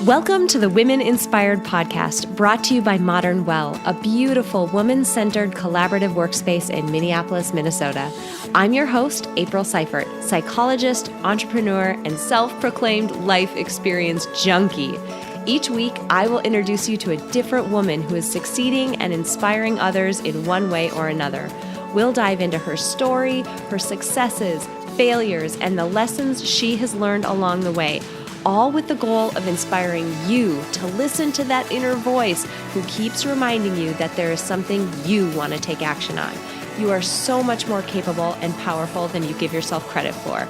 Welcome to the Women Inspired podcast, brought to you by Modern Well, a beautiful woman-centered collaborative workspace in Minneapolis, Minnesota. I'm your host, April Seifert, psychologist, entrepreneur, and self-proclaimed life experience junkie. Each week, I will introduce you to a different woman who is succeeding and inspiring others in one way or another. We'll dive into her story, her successes, failures, and the lessons she has learned along the way, all with the goal of inspiring you to listen to that inner voice who keeps reminding you that there is something you want to take action on. You are so much more capable and powerful than you give yourself credit for.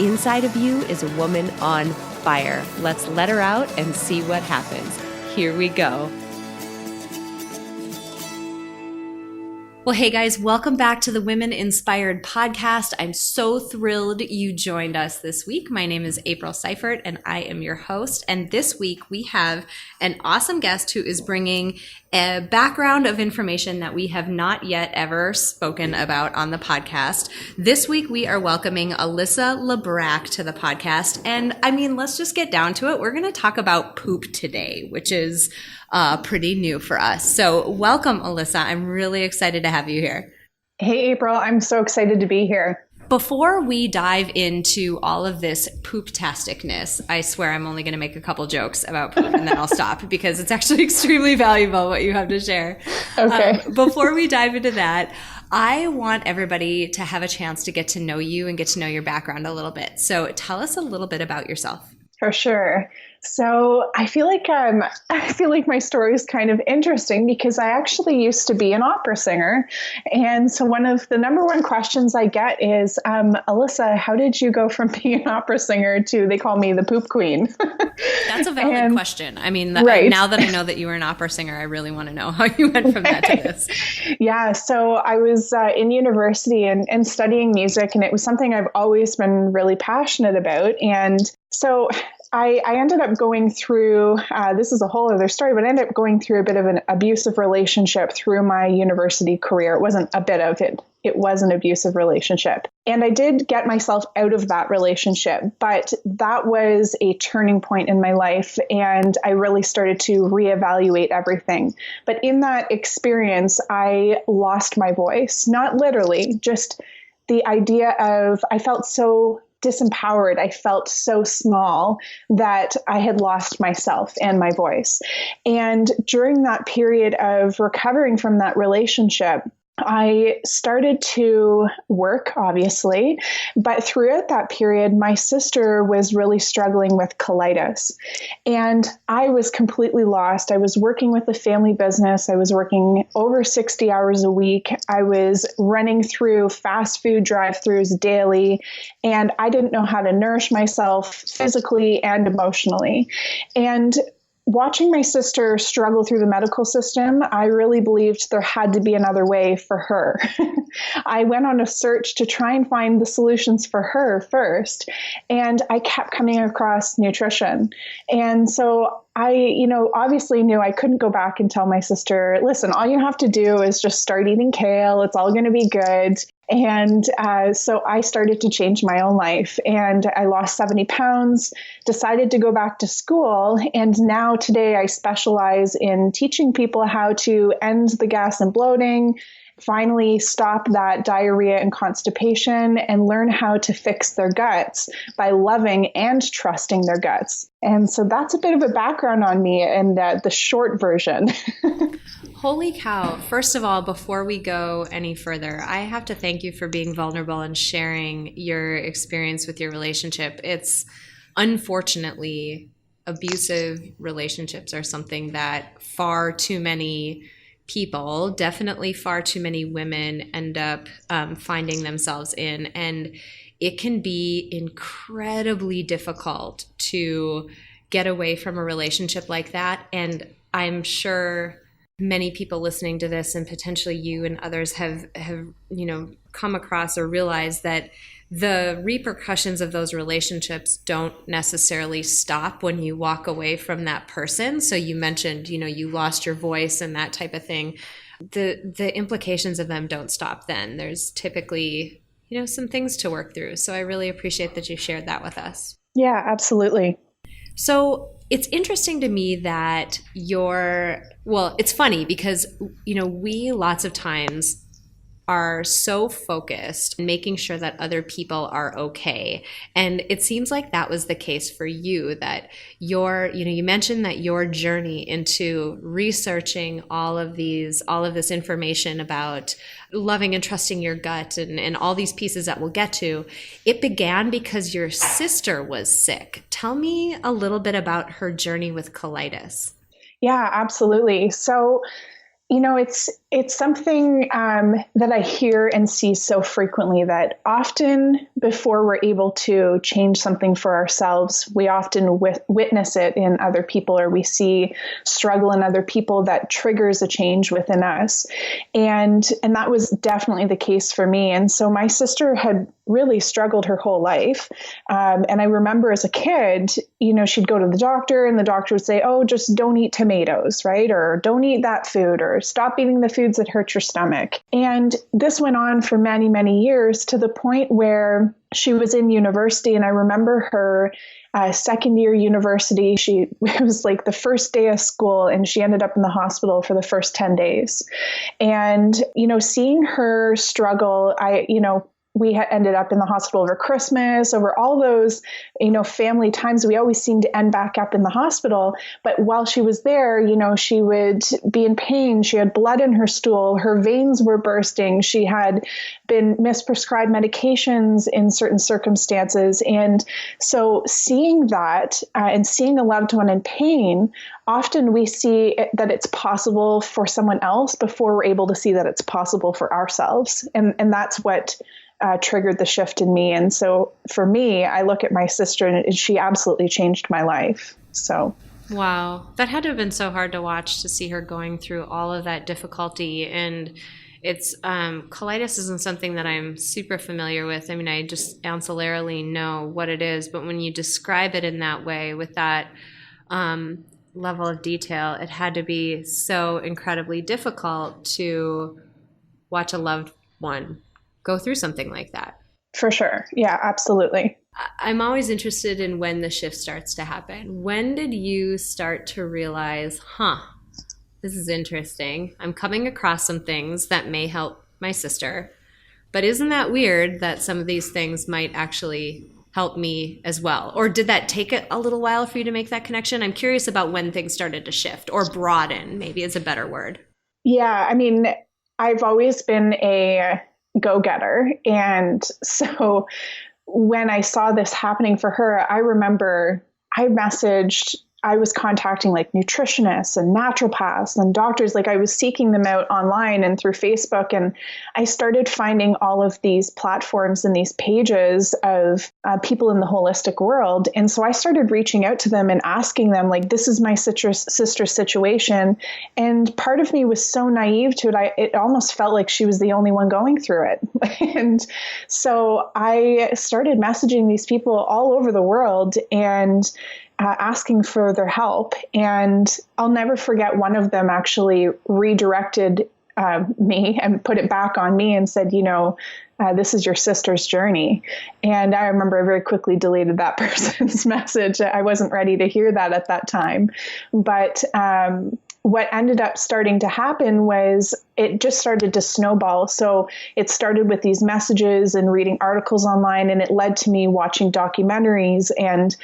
Inside of you is a woman on fire. Let's let her out and see what happens. Here we go. Well, hey guys, welcome back to the Women Inspired podcast. I'm so thrilled you joined us this week. My name is April Seifert and I am your host. And this week we have an awesome guest who is bringing a background of information that we have not yet ever spoken about on the podcast. This week we are welcoming Alyssa Labrecque to the podcast. And I mean, let's just get down to it. We're going to talk about poop today, which is pretty new for us. So welcome, Alyssa. I'm really excited to have you here. Hey, April. I'm so excited to be here. Before we dive into all of this poop-tasticness, I swear I'm only going to make a couple jokes about poop and then I'll stop because it's actually extremely valuable what you have to share. Okay. Before we dive into that, I want everybody to have a chance to get to know you and get to know your background a little bit. So tell us a little bit about yourself. For sure. So I feel like my story is kind of interesting because I actually used to be an opera singer. And so one of the number one questions I get is, Alyssa, how did you go from being an opera singer to, they call me the poop queen? That's a valid question. I mean, right. Now that I know that you were an opera singer, I really want to know how you went from that to this. Yeah. So I was in university and studying music, and it was something I've always been really passionate about. And so I ended up going through, this is a whole other story, but I ended up going through a bit of an abusive relationship through my university career. It wasn't a bit of it. It was an abusive relationship. And I did get myself out of that relationship, but that was a turning point in my life. And I really started to reevaluate everything. But in that experience, I lost my voice, not literally, just the idea of, I felt so disempowered. I felt so small that I had lost myself and my voice. And during that period of recovering from that relationship, I started to work, obviously, but throughout that period, my sister was really struggling with colitis, and I was completely lost. I was working with a family business. I was working over 60 hours a week. I was running through fast food drive-thrus daily, and I didn't know how to nourish myself physically and emotionally. And watching my sister struggle through the medical system, I really believed there had to be another way for her. I went on a search to try and find the solutions for her first, and I kept coming across nutrition. And so I, obviously knew I couldn't go back and tell my sister, listen, all you have to do is just start eating kale. It's all going to be good. And so I started to change my own life, and I lost 70 pounds, decided to go back to school. And now today I specialize in teaching people how to end the gas and bloating, finally stop that diarrhea and constipation, and learn how to fix their guts by loving and trusting their guts. And so that's a bit of a background on me and the short version. Holy cow. First of all, before we go any further, I have to thank you for being vulnerable and sharing your experience with your relationship. It's unfortunately, abusive relationships are something that far too many people, definitely far too many women end up finding themselves in. And it can be incredibly difficult to get away from a relationship like that. And I'm sure many people listening to this, and potentially you and others have come across or realized that the repercussions of those relationships don't necessarily stop when you walk away from that person. So you mentioned, you lost your voice and that type of thing. The implications of them don't stop then. There's typically, some things to work through. So I really appreciate that you shared that with us. Yeah, absolutely. So it's interesting to me that it's funny because, we lots of times are so focused on making sure that other people are okay. And it seems like that was the case for you, that you mentioned that your journey into researching all of this information about loving and trusting your gut and all these pieces that we'll get to, it began because your sister was sick. Tell me a little bit about her journey with colitis. Yeah, absolutely. So, it's something that I hear and see so frequently, that often before we're able to change something for ourselves, we often witness it in other people, or we see struggle in other people that triggers a change within us. And that was definitely the case for me. And so my sister had really struggled her whole life. And I remember as a kid, she'd go to the doctor and the doctor would say, oh, just don't eat tomatoes, right? Or don't eat that food, or stop eating the foods that hurt your stomach. And this went on for many, many years, to the point where she was in university. And I remember her second year university, it was like the first day of school, and she ended up in the hospital for the first 10 days. And, seeing her struggle, we had ended up in the hospital over Christmas, over all those, family times. We always seemed to end back up in the hospital. But while she was there, she would be in pain. She had blood in her stool. Her veins were bursting. She had been misprescribed medications in certain circumstances. And so seeing that and seeing a loved one in pain, often we see that it's possible for someone else before we're able to see that it's possible for ourselves. And that's what triggered the shift in me. And so for me, I look at my sister, and she absolutely changed my life. So. Wow. That had to have been so hard to watch, to see her going through all of that difficulty. And it's colitis isn't something that I'm super familiar with. I mean, I just ancillarily know what it is, but when you describe it in that way, with that level of detail, it had to be so incredibly difficult to watch a loved one go through something like that. For sure. Yeah, absolutely. I'm always interested in when the shift starts to happen. When did you start to realize, this is interesting. I'm coming across some things that may help my sister, but isn't that weird that some of these things might actually help me as well? Or did that take a little while for you to make that connection? I'm curious about when things started to shift, or broaden, maybe is a better word. Yeah, I mean, I've always been a go-getter. And so when I saw this happening for her, I remember I was contacting like nutritionists and naturopaths and doctors. Like, I was seeking them out online and through Facebook. And I started finding all of these platforms and these pages of people in the holistic world. And so I started reaching out to them and asking them, like, this is my sister's situation. And part of me was so naive to it. It almost felt like she was the only one going through it. And so I started messaging these people all over the world and asking for their help. And I'll never forget, one of them actually redirected me and put it back on me and said, this is your sister's journey. And I remember I very quickly deleted that person's message. I wasn't ready to hear that at that time. But what ended up starting to happen was it just started to snowball. So it started with these messages and reading articles online, and it led to me watching documentaries. And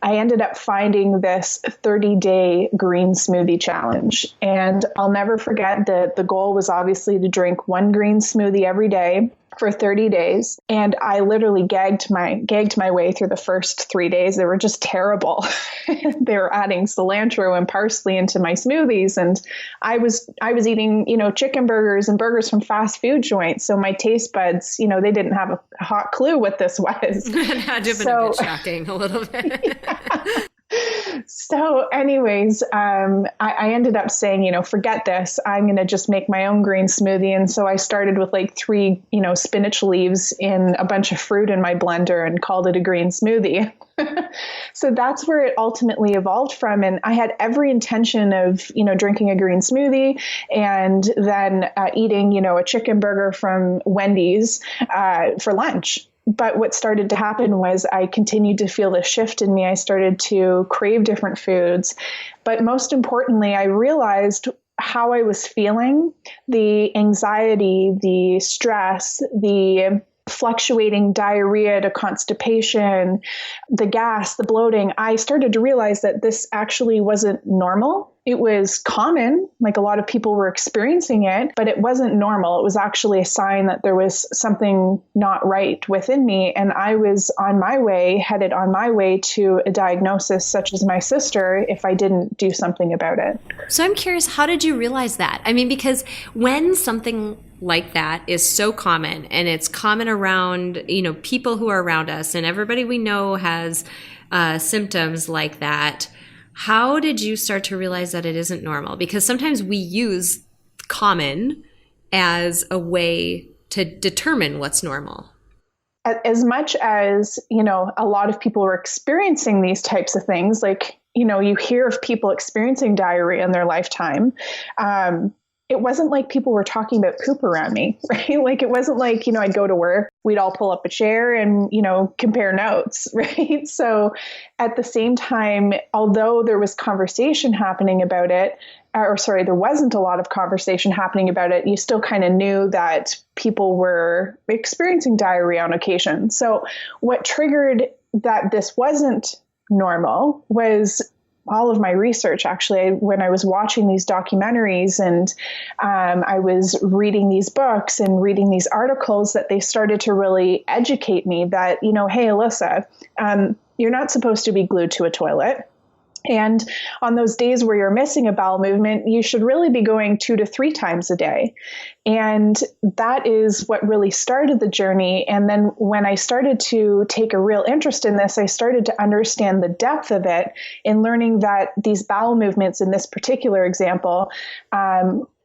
I ended up finding this 30-day green smoothie challenge. And I'll never forget that the goal was obviously to drink one green smoothie every day for 30 days. And I literally gagged my way through the first 3 days. They were just terrible. They were adding cilantro and parsley into my smoothies. And I was eating, chicken burgers and burgers from fast food joints. So my taste buds, they didn't have a hot clue what this was. It had to have been a bit shocking a little bit. Yeah. So anyways, I ended up saying, forget this. I'm going to just make my own green smoothie. And so I started with like 3, spinach leaves in a bunch of fruit in my blender and called it a green smoothie. So that's where it ultimately evolved from. And I had every intention of, drinking a green smoothie and then eating, a chicken burger from Wendy's for lunch. But what started to happen was I continued to feel the shift in me. I started to crave different foods. But most importantly, I realized how I was feeling, the anxiety, the stress, the fluctuating diarrhea to constipation, the gas, the bloating. I started to realize that this actually wasn't normal. It was common, like a lot of people were experiencing it, but it wasn't normal. It was actually a sign that there was something not right within me. And I was headed on my way to a diagnosis such as my sister if I didn't do something about it. So I'm curious, how did you realize that? I mean, because when something like that is so common, and it's common around, people who are around us, and everybody we know has symptoms like that, how did you start to realize that it isn't normal? Because sometimes we use common as a way to determine what's normal. As much as, a lot of people were experiencing these types of things, like, you hear of people experiencing diarrhea in their lifetime. It wasn't like people were talking about poop around me, right? Like, it wasn't like, I'd go to work, we'd all pull up a chair and, compare notes, right? So at the same time, although there was conversation happening about it, there wasn't a lot of conversation happening about it, you still kind of knew that people were experiencing diarrhea on occasion. So what triggered that this wasn't normal was all of my research. Actually, when I was watching these documentaries and I was reading these books and reading these articles, that they started to really educate me that, hey, Alyssa, you're not supposed to be glued to a toilet. And on those days where you're missing a bowel movement, you should really be going 2 to 3 times a day. And that is what really started the journey. And then when I started to take a real interest in this, I started to understand the depth of it in learning that these bowel movements in this particular example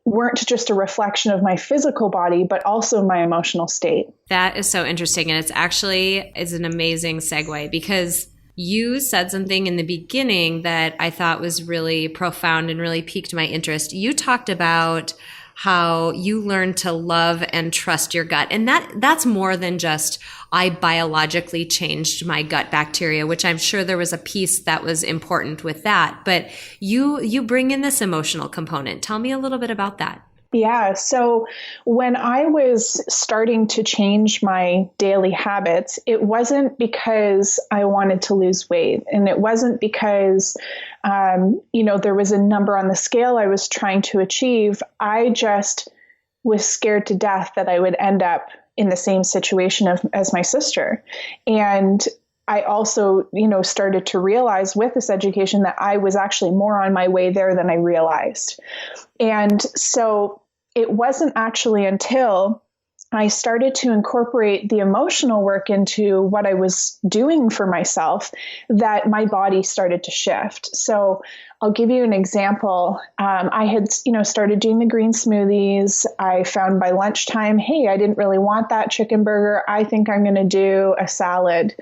weren't just a reflection of my physical body, but also my emotional state. That is so interesting. And it's actually is an amazing segue, because you said something in the beginning that I thought was really profound and really piqued my interest. You talked about how you learned to love and trust your gut. And that's more than just, I biologically changed my gut bacteria, which I'm sure there was a piece that was important with that. But you bring in this emotional component. Tell me a little bit about that. Yeah. So when I was starting to change my daily habits, it wasn't because I wanted to lose weight. And it wasn't because, there was a number on the scale I was trying to achieve. I just was scared to death that I would end up in the same situation as my sister. And I also, started to realize with this education that I was actually more on my way there than I realized. And so it wasn't actually until I started to incorporate the emotional work into what I was doing for myself that my body started to shift. So I'll give you an example. I had, started doing the green smoothies. I found by lunchtime, hey, I didn't really want that chicken burger. I think I'm going to do a salad.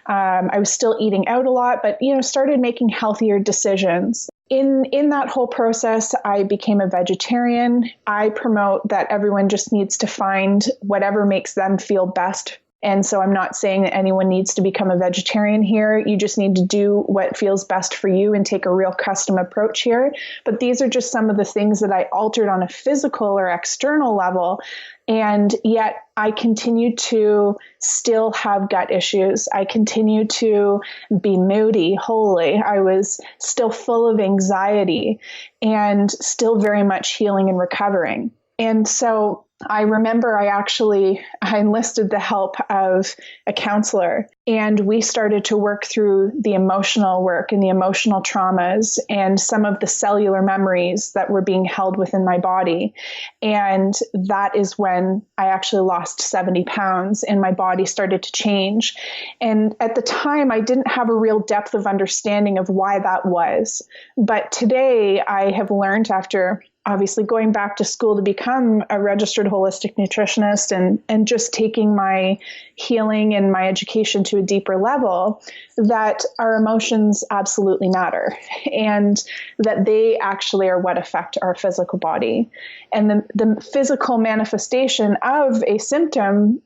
I was still eating out a lot, but, started making healthier decisions. In that whole process, I became a vegetarian. I promote that everyone just needs to find whatever makes them feel best. And so I'm not saying that anyone needs to become a vegetarian here. You just need to do what feels best for you and take a real custom approach here. But these are just some of the things that I altered on a physical or external level. And yet I continued to still have gut issues. I continued to be moody wholly. I was still full of anxiety and still very much healing and recovering. And so I remember I enlisted the help of a counselor, and we started to work through the emotional work and the emotional traumas and some of the cellular memories that were being held within my body. And that is when I actually lost 70 pounds and my body started to change. And at the time, I didn't have a real depth of understanding of why that was. But today I have learned, after obviously going back to school to become a registered holistic nutritionist and just taking my healing and my education to a deeper level, that our emotions absolutely matter and that they actually are what affect our physical body. And the physical manifestation of a symptom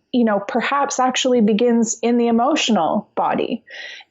perhaps actually begins in the emotional body.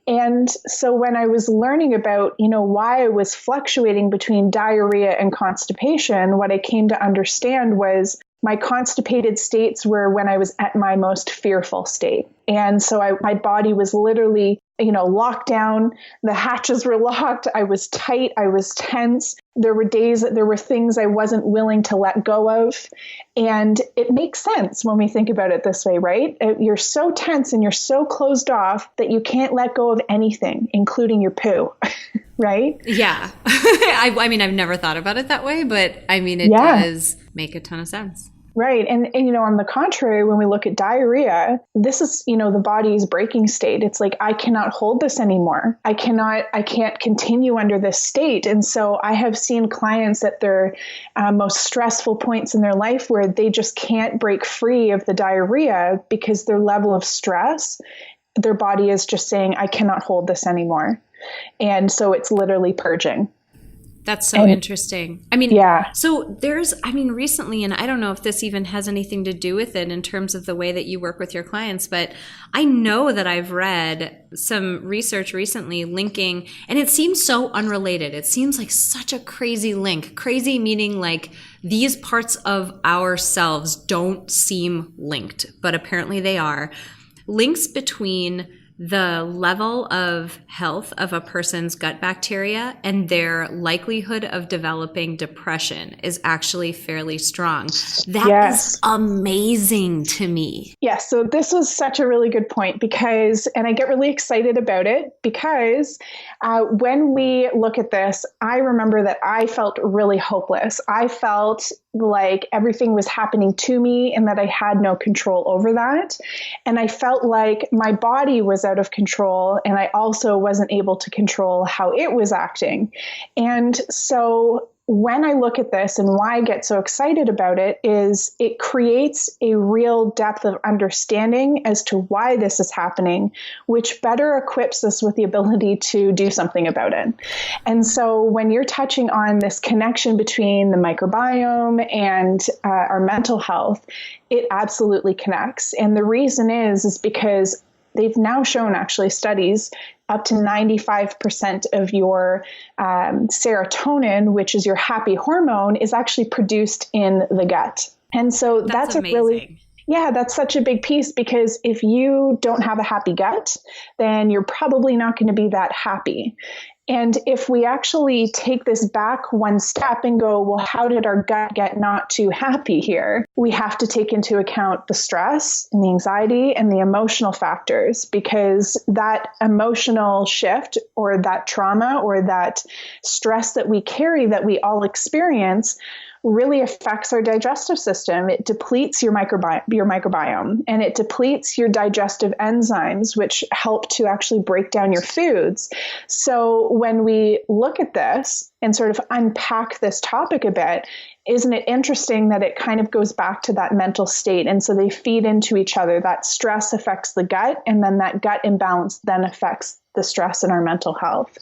And so when I was learning about, why I was fluctuating between diarrhea and constipation, what I came to understand was my constipated states were when I was at my most fearful state. And so my body was literally, locked down. The hatches were locked. I was tight. I was tense. There were days that there were things I wasn't willing to let go of. And it makes sense when we think about it this way, right? You're so tense and you're so closed off that you can't let go of anything, including your poo, right? Yeah. I mean, I've never thought about it that way, but I mean, it does make a ton of sense. Right. And, on the contrary, when we look at diarrhea, this is, the body's breaking state. It's like, I cannot hold this anymore. I can't continue under this state. And so I have seen clients at their most stressful points in their life where they just can't break free of the diarrhea because their level of stress, their body is just saying, I cannot hold this anymore. And so it's literally purging. That's so interesting. I mean, so recently, and I don't know if this even has anything to do with it in terms of the way that you work with your clients, but I know that I've read some research recently linking, and it seems so unrelated. It seems like such a crazy link. Crazy meaning like these parts of ourselves don't seem linked, but apparently they are. Links between the level of health of a person's gut bacteria and their likelihood of developing depression is actually fairly strong. That is amazing to me. Yes. So this was such a really good point because, and I get really excited about it because when we look at this, I remember that I felt really hopeless. I felt like everything was happening to me and that I had no control over that. And I felt like my body was out of control and I also wasn't able to control how it was acting. And so when I look at this and why I get so excited about it is it creates a real depth of understanding as to why this is happening, which better equips us with the ability to do something about it. And so when you're touching on this connection between the microbiome and our mental health, it absolutely connects. And the reason is because they've now shown actually studies up to 95% of your serotonin, which is your happy hormone, is actually produced in the gut. And so that's amazing. That's such a big piece because if you don't have a happy gut, then you're probably not going to be that happy. And if we actually take this back one step and go, well, how did our gut get not too happy here? We have to take into account the stress and the anxiety and the emotional factors, because that emotional shift or that trauma or that stress that we carry, that we all experience, really affects our digestive system. It depletes your microbiome, and it depletes your digestive enzymes, which help to actually break down your foods. So when we look at this and sort of unpack this topic a bit, isn't it interesting that it kind of goes back to that mental state? And so they feed into each other. That stress affects the gut, and then that gut imbalance then affects the stress in our mental health.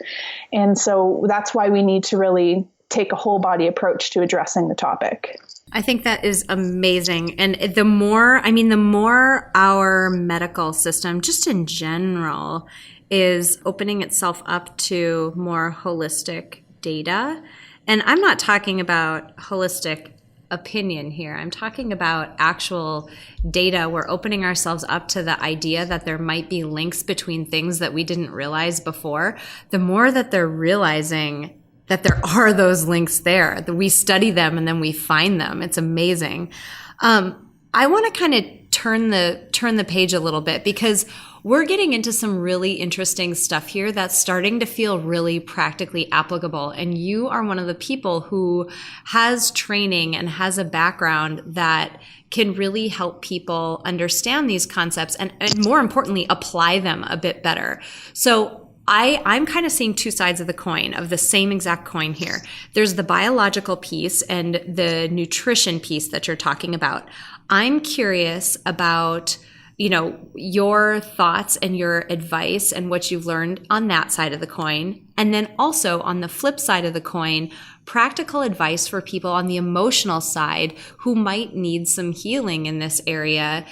And so that's why we need to really take a whole body approach to addressing the topic. I think that is amazing. And the more our medical system, just in general, is opening itself up to more holistic data. And I'm not talking about holistic opinion here. I'm talking about actual data. We're opening ourselves up to the idea that there might be links between things that we didn't realize before. The more that they're realizing that there are those links there, that we study them and then we find them. It's amazing. I want to kind of turn the page a little bit, because we're getting into some really interesting stuff here that's starting to feel really practically applicable. And you are one of the people who has training and has a background that can really help people understand these concepts and more importantly, apply them a bit better. So I'm kind of seeing two sides of the coin, of the same exact coin here. There's the biological piece and the nutrition piece that you're talking about. I'm curious about your thoughts and your advice and what you've learned on that side of the coin. And then also on the flip side of the coin, practical advice for people on the emotional side who might need some healing in this area.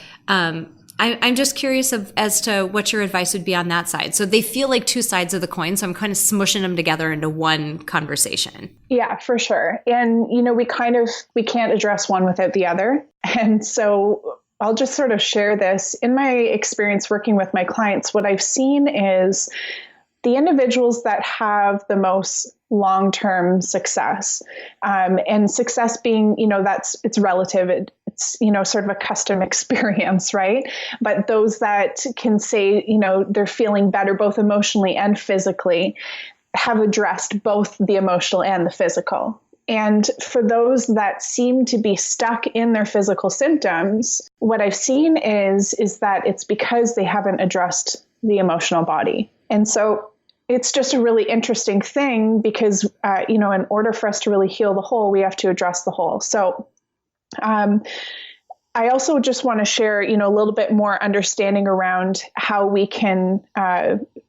I'm just curious as to what your advice would be on that side. So they feel like two sides of the coin. So I'm kind of smushing them together into one conversation. Yeah, for sure. And, we can't address one without the other. And so I'll just sort of share this. In my experience working with my clients, what I've seen is the individuals that have the most long-term success, and success being, it's relative. It's, sort of a custom experience, right? But those that can say, they're feeling better both emotionally and physically have addressed both the emotional and the physical. And for those that seem to be stuck in their physical symptoms, what I've seen is that it's because they haven't addressed the emotional body. And so it's just a really interesting thing because, in order for us to really heal the whole, we have to address the whole. So I also just want to share, a little bit more understanding around how we can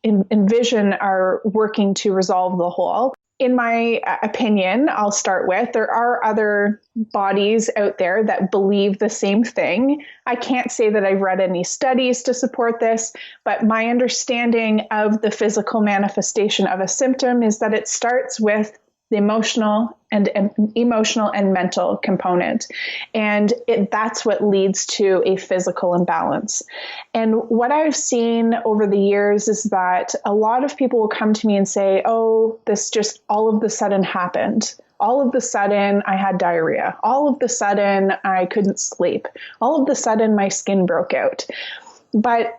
envision our working to resolve the whole. In my opinion, I'll start with, there are other bodies out there that believe the same thing. I can't say that I've read any studies to support this, but my understanding of the physical manifestation of a symptom is that it starts with the emotional and mental component. And that's what leads to a physical imbalance. And what I've seen over the years is that a lot of people will come to me and say, oh, this just all of the sudden happened. All of the sudden I had diarrhea. All of the sudden I couldn't sleep. All of the sudden my skin broke out. But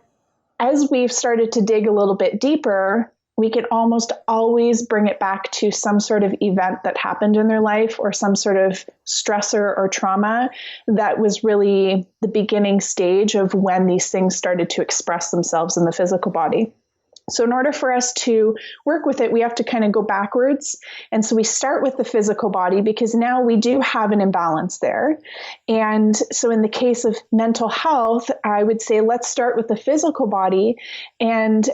as we've started to dig a little bit deeper, we can almost always bring it back to some sort of event that happened in their life or some sort of stressor or trauma that was really the beginning stage of when these things started to express themselves in the physical body. So in order for us to work with it, we have to kind of go backwards. And so we start with the physical body because now we do have an imbalance there. And so in the case of mental health, I would say let's start with the physical body and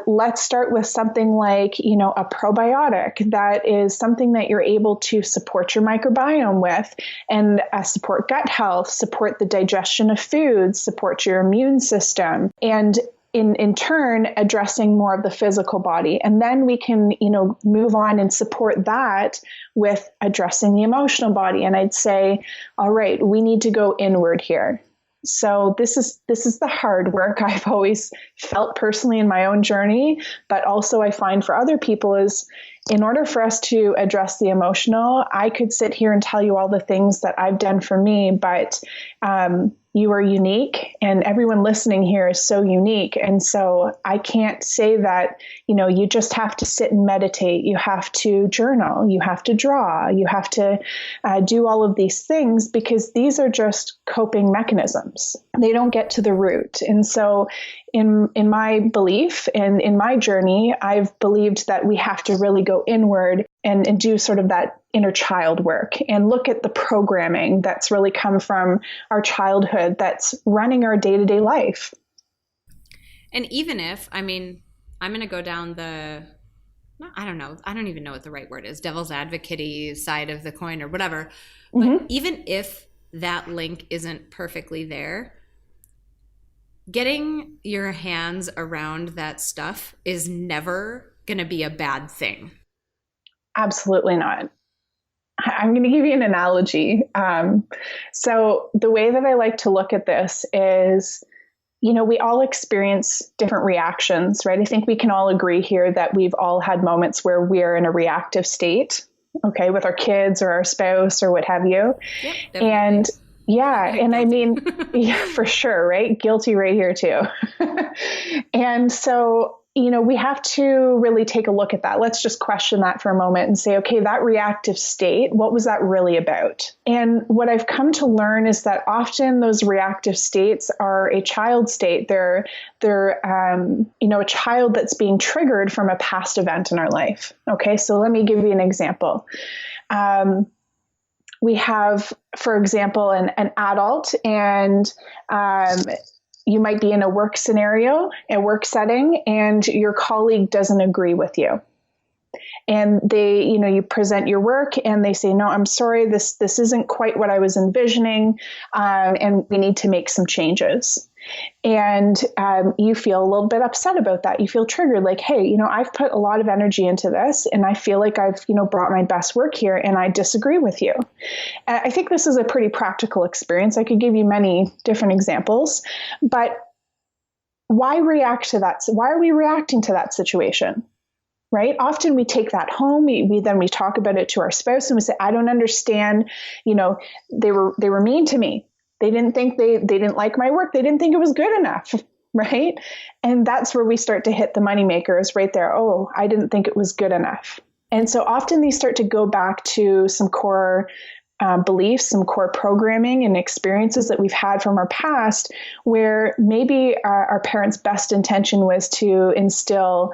let's start with something like, a probiotic that is something that you're able to support your microbiome with and support gut health, support the digestion of foods, support your immune system. And in turn, addressing more of the physical body. And then we can, move on and support that with addressing the emotional body. And I'd say, all right, we need to go inward here. So this is the hard work I've always felt personally in my own journey, but also I find for other people is in order for us to address the emotional, I could sit here and tell you all the things that I've done for me, but you are unique and everyone listening here is so unique. And so I can't say that, you just have to sit and meditate. You have to journal, you have to draw, you have to do all of these things because these are just coping mechanisms. They don't get to the root. And so in my belief and in my journey, I've believed that we have to really go inward and do sort of that inner child work and look at the programming that's really come from our childhood that's running our day-to-day life. And even if, I'm going to go down I don't even know what the right word is, devil's advocate-y side of the coin or whatever. But even if that link isn't perfectly there, getting your hands around that stuff is never going to be a bad thing. Absolutely not. I'm going to give you an analogy. So the way that I like to look at this is, we all experience different reactions, right? I think we can all agree here that we've all had moments where we're in a reactive state, okay, with our kids or our spouse or what have you. Yep, and yeah, and yeah, for sure, right? Guilty right here too. And so, we have to really take a look at that. Let's just question that for a moment and say, okay, that reactive state, what was that really about? And what I've come to learn is that often those reactive states are a child state. They're a child that's being triggered from a past event in our life. Okay, so let me give you an example. We have, for example, an adult and you might be in a work scenario, a work setting, and your colleague doesn't agree with you. And they, you present your work and they say, no, I'm sorry, this isn't quite what I was envisioning. And we need to make some changes. And you feel a little bit upset about that. You feel triggered, like, hey, I've put a lot of energy into this and I feel like I've, brought my best work here and I disagree with you. I think this is a pretty practical experience. I could give you many different examples, but why react to that? Why are we reacting to that situation? Right? Often we take that home. We talk about it to our spouse and we say, I don't understand. They were mean to me. They didn't think they didn't like my work. They didn't think it was good enough. Right? And that's where we start to hit the money makers right there. Oh, I didn't think it was good enough. And so often these start to go back to some core beliefs, some core programming and experiences that we've had from our past, where maybe our parents' best intention was to instill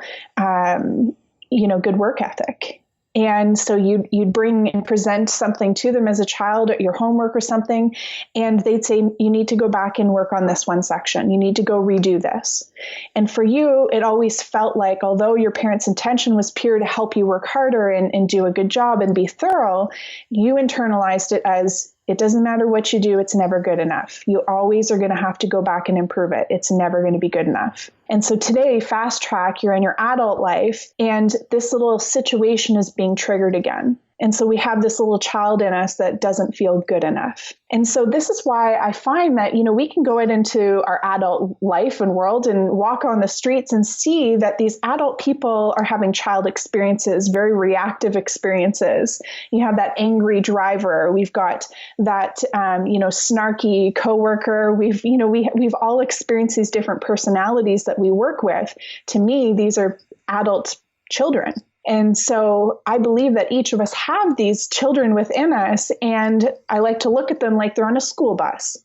good work ethic. And so you'd bring and present something to them as a child at your homework or something, and they'd say, you need to go back and work on this one section. You need to go redo this. And for you, it always felt like, although your parents' intention was pure to help you work harder and do a good job and be thorough, you internalized it as, it doesn't matter what you do, it's never good enough. You always are going to have to go back and improve it. It's never going to be good enough. And so today, fast track, you're in your adult life, and this little situation is being triggered again. And so we have this little child in us that doesn't feel good enough. And so this is why I find that, we can go out into our adult life and world and walk on the streets and see that these adult people are having child experiences, very reactive experiences. You have that angry driver. We've got that, snarky coworker. We've all experienced these different personalities that we work with. To me, these are adult children. And so I believe that each of us have these children within us, and I like to look at them like they're on a school bus.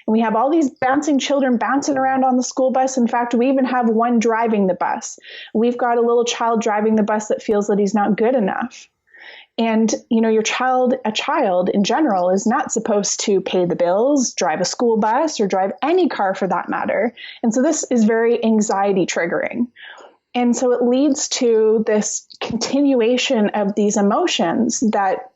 And we have all these bouncing children bouncing around on the school bus. In fact, we even have one driving the bus. We've got a little child driving the bus that feels that he's not good enough. And, a child in general is not supposed to pay the bills, drive a school bus, or drive any car for that matter. And so this is very anxiety triggering. And so it leads to this continuation of these emotions that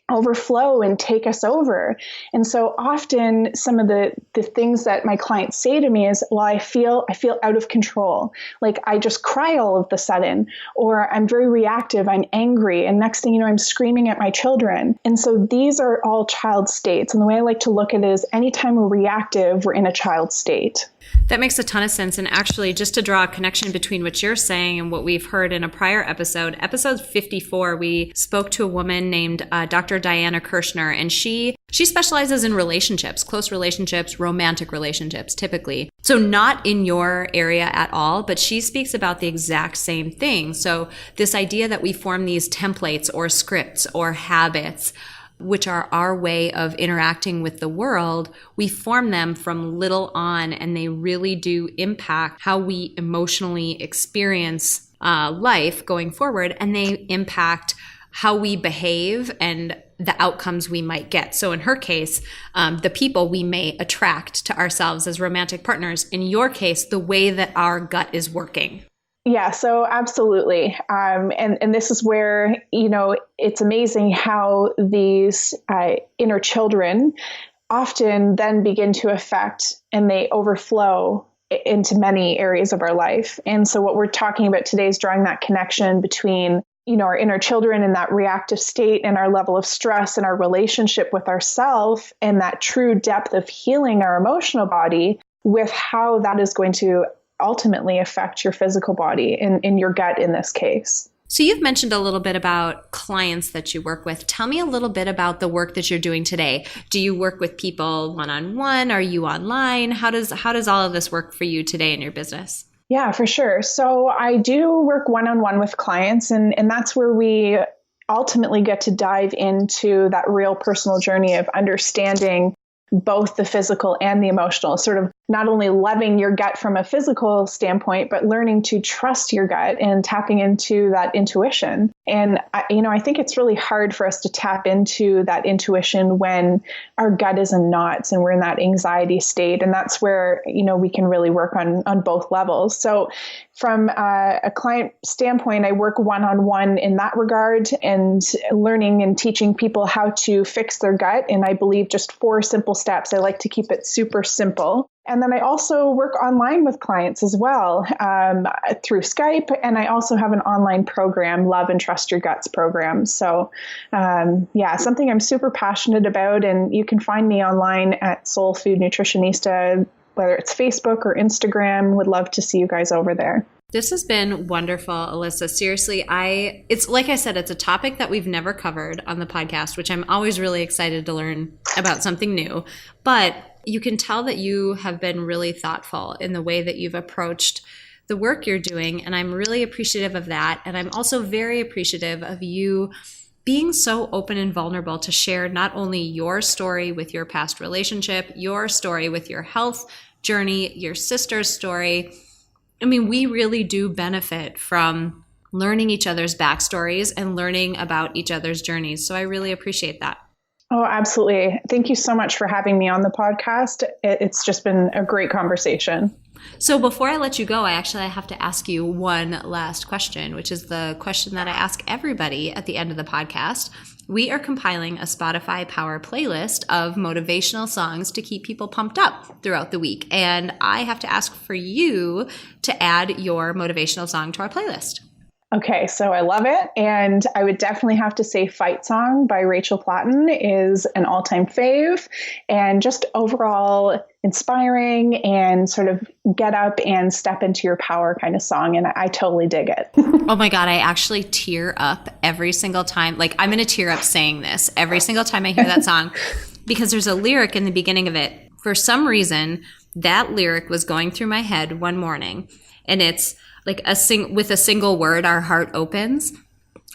overflow and take us over. And so often some of the things that my clients say to me is, well, I feel out of control. Like I just cry all of a sudden, or I'm very reactive, I'm angry. And next thing you know, I'm screaming at my children. And so these are all child states. And the way I like to look at it is anytime we're reactive, we're in a child state. That makes a ton of sense. And actually, just to draw a connection between what you're saying and what we've heard in a prior episode 54, we spoke to a woman named Dr. Diana Kirshner, and she specializes in relationships, close relationships, romantic relationships, typically. So not in your area at all, but she speaks about the exact same thing. So this idea that we form these templates or scripts or habits, which are our way of interacting with the world, we form them from little on, and they really do impact how we emotionally experience life going forward, and they impact how we behave and the outcomes we might get. So in her case, the people we may attract to ourselves as romantic partners. In your case, the way that our gut is working. Yeah, so absolutely. And this is where, it's amazing how these inner children often then begin to affect and they overflow into many areas of our life. And so what we're talking about today is drawing that connection between, our inner children and that reactive state and our level of stress and our relationship with ourself and that true depth of healing our emotional body with how that is going to ultimately affect your physical body in your gut in this case. So you've mentioned a little bit about clients that you work with. Tell me a little bit about the work that you're doing today. Do you work with people one-on-one? Are you online? How does all of this work for you today in your business? Yeah, for sure. So I do work one-on-one with clients, and that's where we ultimately get to dive into that real personal journey of understanding both the physical and the emotional, sort of not only loving your gut from a physical standpoint, but learning to trust your gut and tapping into that intuition. And I think it's really hard for us to tap into that intuition when our gut is in knots and we're in that anxiety state. And that's where, we can really work on both levels. So from a client standpoint, I work one-on-one in that regard and learning and teaching people how to fix their gut. And I believe just 4 simple steps. I like to keep it super simple. And then I also work online with clients as well through Skype. And I also have an online program, Love and Trust Your Guts program. So something I'm super passionate about. And you can find me online at Soul Food Nutritionista, whether it's Facebook or Instagram. Would love to see you guys over there. This has been wonderful, Alyssa. Seriously, it's like I said, it's a topic that we've never covered on the podcast, which I'm always really excited to learn about something new. But you can tell that you have been really thoughtful in the way that you've approached the work you're doing. And I'm really appreciative of that. And I'm also very appreciative of you being so open and vulnerable to share not only your story with your past relationship, your story with your health journey, your sister's story. I mean, we really do benefit from learning each other's backstories and learning about each other's journeys. So I really appreciate that. Oh, absolutely. Thank you so much for having me on the podcast. It's just been a great conversation. So before I let you go, I have to ask you one last question, which is the question that I ask everybody at the end of the podcast. We are compiling a Spotify Power playlist of motivational songs to keep people pumped up throughout the week. And I have to ask for you to add your motivational song to our playlist. Okay, so I love it. And I would definitely have to say Fight Song by Rachel Platten is an all-time fave and just overall inspiring and sort of get up and step into your power kind of song. And I totally dig it. Oh my God, I actually tear up every single time. Like I'm going to tear up saying this every single time I hear that song because there's a lyric in the beginning of it. For some reason, that lyric was going through my head one morning and it's like with a single word, our heart opens.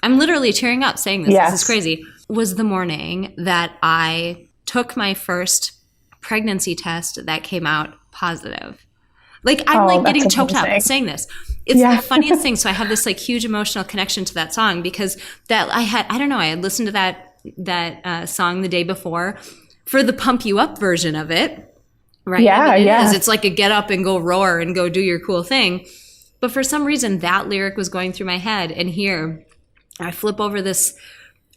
I'm literally tearing up saying this. Yes. This is crazy. Was the morning that I took my first pregnancy test that came out positive. Like I'm getting choked up saying this. It's the funniest thing. So I have this like huge emotional connection to that song because I had listened to that song the day before for the pump you up version of it. Right. Yeah. It is. It's like a get up and go roar and go do your cool thing. But for some reason, that lyric was going through my head. And here, I flip over this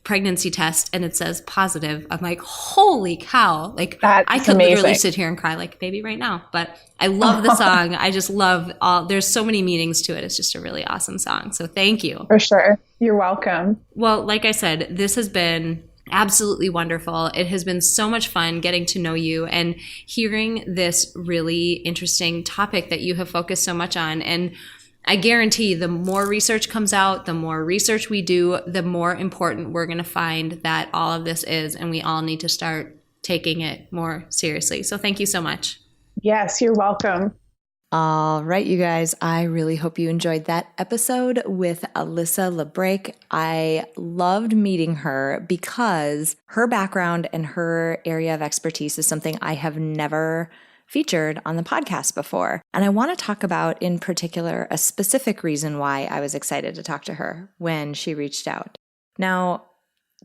pregnancy test and it says positive. I'm like, holy cow. Like, I could literally sit here and cry like a baby right now. But I love the song. I just love there's so many meanings to it. It's just a really awesome song. So thank you. For sure. You're welcome. Well, like I said, this has been absolutely wonderful. It has been so much fun getting to know you and hearing this really interesting topic that you have focused so much on. And I guarantee the more research comes out, the more research we do, the more important we're going to find that all of this is. And we all need to start taking it more seriously. So thank you so much. Yes, you're welcome. All right, you guys, I really hope you enjoyed that episode with Alyssa Labrecque. I loved meeting her because her background and her area of expertise is something I have never featured on the podcast before. And I want to talk about, in particular, a specific reason why I was excited to talk to her when she reached out. Now,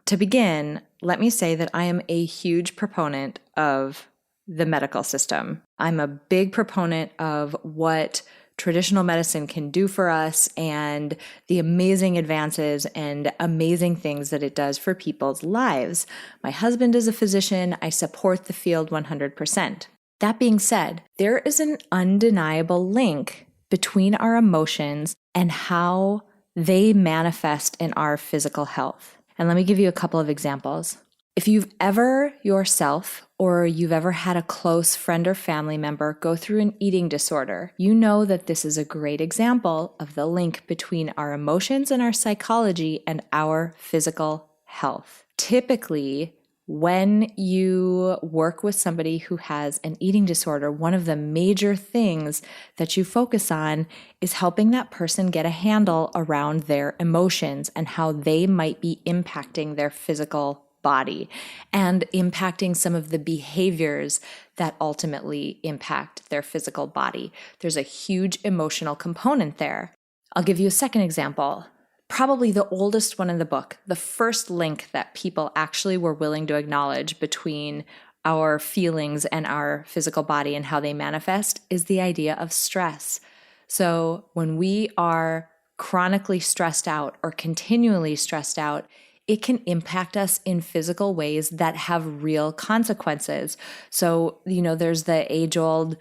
to begin, let me say that I am a huge proponent of the medical system. I'm a big proponent of what traditional medicine can do for us and the amazing advances and amazing things that it does for people's lives. My husband is a physician. I support the field 100%. That being said, there is an undeniable link between our emotions and how they manifest in our physical health. And let me give you a couple of examples. If you've ever yourself or you've ever had a close friend or family member go through an eating disorder, you know that this is a great example of the link between our emotions and our psychology and our physical health. Typically, when you work with somebody who has an eating disorder, one of the major things that you focus on is helping that person get a handle around their emotions and how they might be impacting their physical body and impacting some of the behaviors that ultimately impact their physical body. There's a huge emotional component there. I'll give you a second example. Probably the oldest one in the book, the first link that people actually were willing to acknowledge between our feelings and our physical body and how they manifest is the idea of stress. So when we are chronically stressed out or continually stressed out, it can impact us in physical ways that have real consequences. So, there's the age-old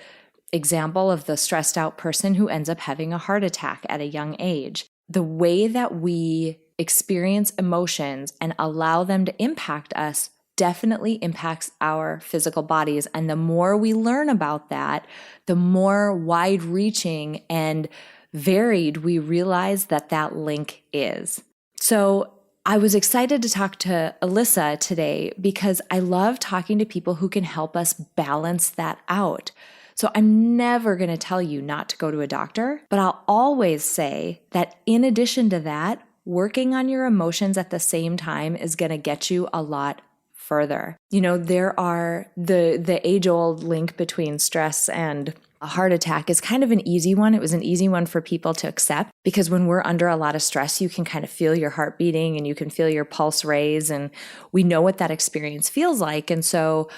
example of the stressed out person who ends up having a heart attack at a young age. The way that we experience emotions and allow them to impact us definitely impacts our physical bodies. And the more we learn about that, the more wide-reaching and varied we realize that link is. So I was excited to talk to Alyssa today because I love talking to people who can help us balance that out. So I'm never going to tell you not to go to a doctor, but I'll always say that in addition to that, working on your emotions at the same time is going to get you a lot further. There are the age-old link between stress and a heart attack is kind of an easy one. It was an easy one for people to accept because when we're under a lot of stress, you can kind of feel your heart beating and you can feel your pulse raise, and we know what that experience feels like. And so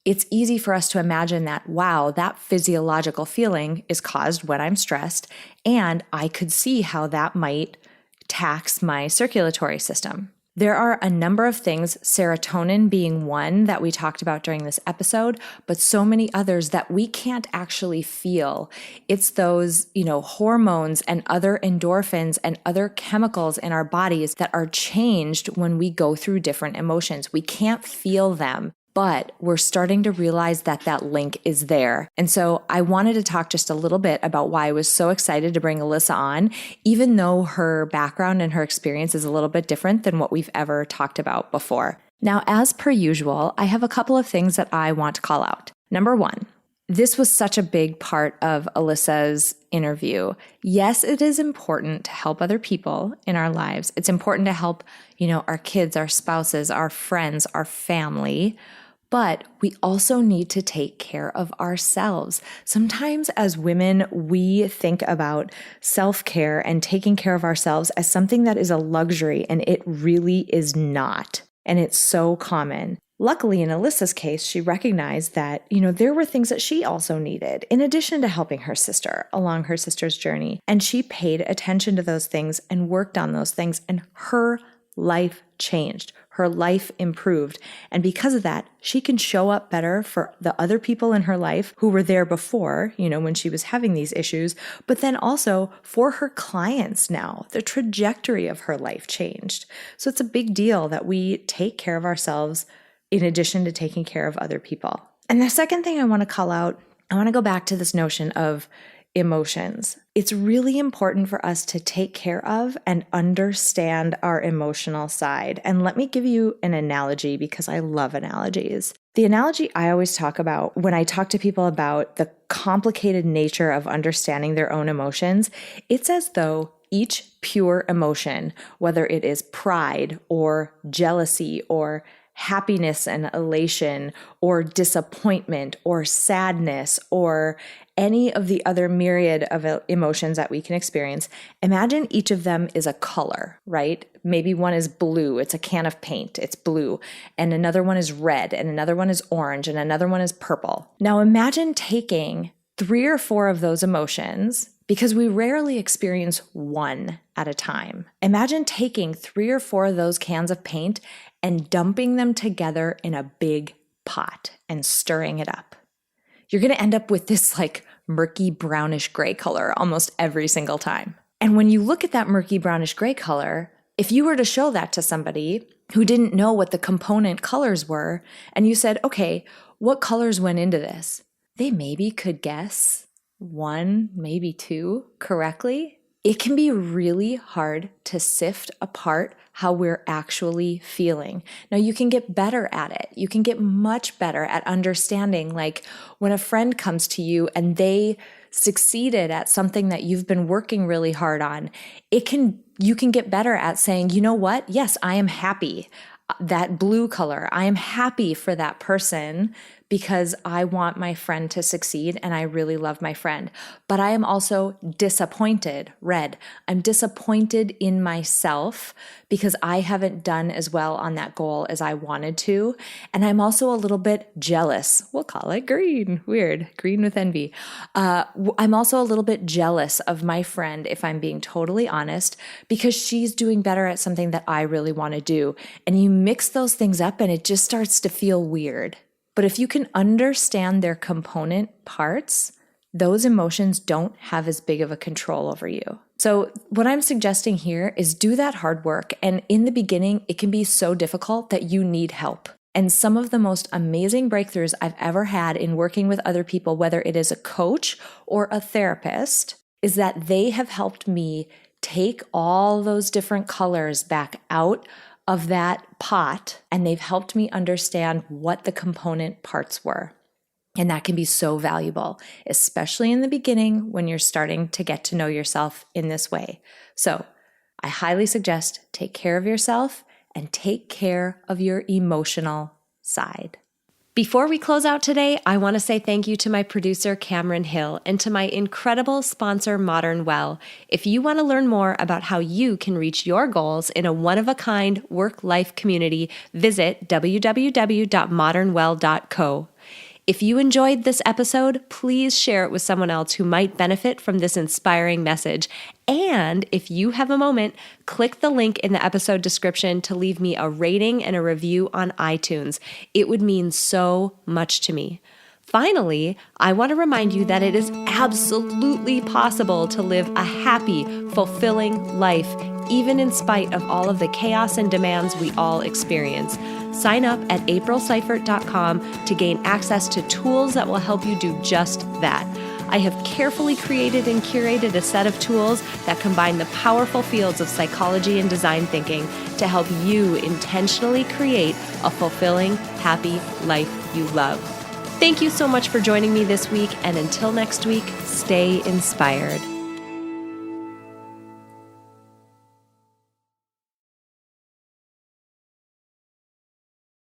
it's easy for us to imagine that, wow, that physiological feeling is caused when I'm stressed, and I could see how that might tax my circulatory system. There are a number of things, serotonin being one that we talked about during this episode, but so many others that we can't actually feel. It's those, hormones and other endorphins and other chemicals in our bodies that are changed when we go through different emotions. We can't feel them, but we're starting to realize that link is there. And so I wanted to talk just a little bit about why I was so excited to bring Alyssa on, even though her background and her experience is a little bit different than what we've ever talked about before. Now, as per usual, I have a couple of things that I want to call out. Number one, this was such a big part of Alyssa's interview. Yes, it is important to help other people in our lives. It's important to help, our kids, our spouses, our friends, our family. But we also need to take care of ourselves. Sometimes as women, we think about self-care and taking care of ourselves as something that is a luxury, and it really is not. And it's so common. Luckily, in Alyssa's case, she recognized that, there were things that she also needed in addition to helping her sister along her sister's journey. And she paid attention to those things and worked on those things, and her life changed. Her life improved. And because of that, she can show up better for the other people in her life who were there before, when she was having these issues, but then also for her clients now. The trajectory of her life changed. So it's a big deal that we take care of ourselves in addition to taking care of other people. And the second thing I want to call out, I want to go back to this notion of emotions. It's really important for us to take care of and understand our emotional side. And let me give you an analogy because I love analogies. The analogy I always talk about when I talk to people about the complicated nature of understanding their own emotions, it's as though each pure emotion, whether it is pride or jealousy or happiness and elation or disappointment or sadness or any of the other myriad of emotions that we can experience, imagine each of them is a color, right? Maybe one is blue, it's a can of paint, it's blue, and another one is red, and another one is orange, and another one is purple. Now imagine taking 3 or 4 of those emotions, because we rarely experience one at a time. Imagine taking 3 or 4 of those cans of paint and dumping them together in a big pot and stirring it up. You're going to end up with this murky brownish gray color almost every single time. And when you look at that murky brownish gray color, if you were to show that to somebody who didn't know what the component colors were, and you said, okay, what colors went into this? They maybe could guess 1, maybe 2 correctly. It can be really hard to sift apart how we're actually feeling. Now, you can get better at it. You can get much better at understanding, when a friend comes to you and they succeeded at something that you've been working really hard on, you can get better at saying, you know what? Yes, I am happy. that blue color. I am happy for that person because I want my friend to succeed and I really love my friend. But I am also disappointed, red. I'm disappointed in myself because I haven't done as well on that goal as I wanted to. And I'm also a little bit jealous. We'll call it green. Weird. Green with envy. I'm also a little bit jealous of my friend, if I'm being totally honest, because she's doing better at something that I really want to do. And you mix those things up and it just starts to feel weird. But if you can understand their component parts, those emotions don't have as big of a control over you. So what I'm suggesting here is do that hard work. And in the beginning, it can be so difficult that you need help. And some of the most amazing breakthroughs I've ever had in working with other people, whether it is a coach or a therapist, is that they have helped me take all those different colors back out of that pot, and they've helped me understand what the component parts were. And that can be so valuable, especially in the beginning when you're starting to get to know yourself in this way. So I highly suggest take care of yourself and take care of your emotional side. Before we close out today, I want to say thank you to my producer, Cameron Hill, and to my incredible sponsor, Modern Well. If you want to learn more about how you can reach your goals in a one-of-a-kind work-life community, visit www.modernwell.co. If you enjoyed this episode, please share it with someone else who might benefit from this inspiring message. And if you have a moment, click the link in the episode description to leave me a rating and a review on iTunes. It would mean so much to me. Finally, I want to remind you that it is absolutely possible to live a happy, fulfilling life, even in spite of all of the chaos and demands we all experience. Sign up at aprilseifert.com to gain access to tools that will help you do just that. I have carefully created and curated a set of tools that combine the powerful fields of psychology and design thinking to help you intentionally create a fulfilling, happy life you love. Thank you so much for joining me this week, and until next week, stay inspired.